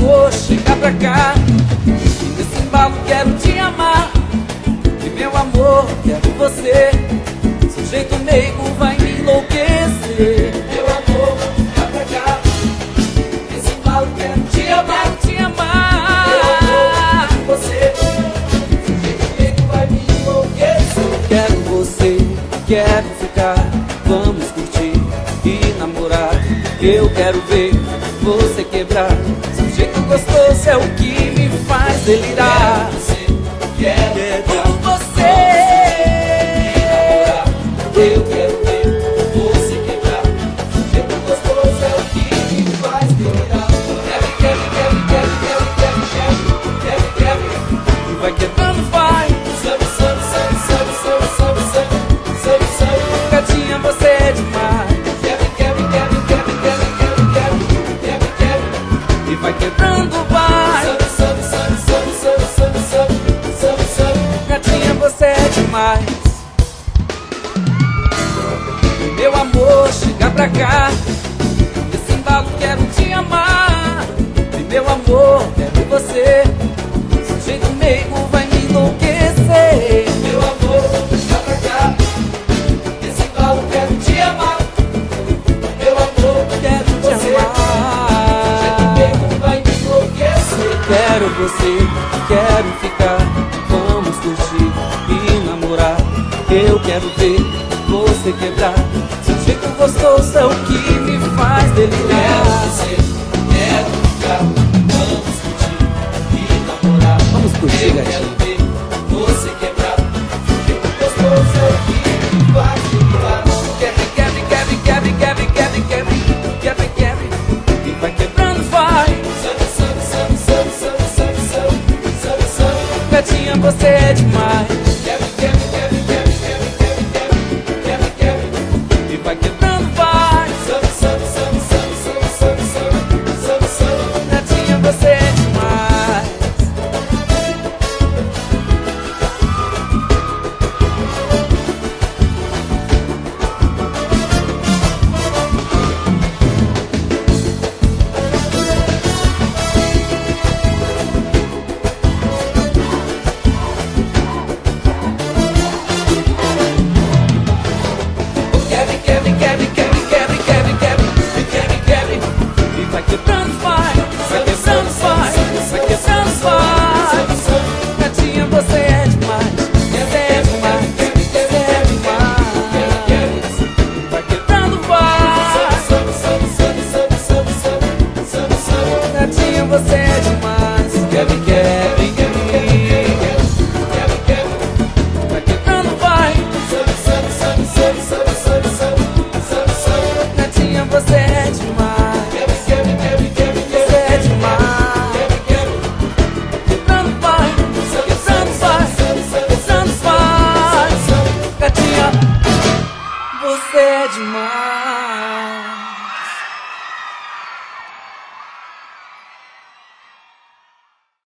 amor, chega pra cá. E nesse embalo quero te amar. E meu amor, quero você. Seu jeito meigo vai me enlouquecer. Meu amor, chega pra cá. Nesse embalo quero te amar, te amar. Meu amor, você. Seu jeito meigo vai me enlouquecer. Quero você, quero ficar. Vamos curtir e namorar. Eu quero ver você quebrar. Seu jeito gostoso é o que me faz delirar. Quero com você. Eu quero ver você quebrar. Seu jeito gostoso é o que me faz delirar. Quebra, quebra, quebra, quebra, quebra, quebra, quebra. E vai quebrando, vai. Sabe, sabe, sabe, sabe, sabe, sabe, sabe, sabe, sabe. Gatinha, você é demais. Vai quebrando, vai. Sabe, sabe, sabe, sabe, sabe, sabe, sabe, sabe, sabe. Gatinha, você é demais. Meu amor, chega pra cá. Nesse embalo quero te amar. E meu amor, quero você. Seu jeito meigo vai me enlouquecer. Meu amor, chega pra cá. Nesse embalo quero te amar. Meu amor, quero te amar. Quero você, quero ficar. Vamos curtir e namorar. Eu quero ver você quebrar. Seu jeito gostoso é o que me faz delirar. Quero você, quero ficar. Vamos curtir e namorar. Vamos curtir, gatinho. Eu quero ver você quebrar. Seu jeito gostoso é o que me faz delirar. Quebre, quebre, quebre, quebre, quebre, quebre, quebre, quebre, quebre. E vai quebrando, vai. Gatinha, você é demais. Quebra, quebra, quebra, quebra, quebra, quebra, quebra, quebra. E vai quebrando, vai. Sabe, sabe, sabe, sabe, sabe, sabe, sabe, sabe, sabe. Gatinha, você é demais. Você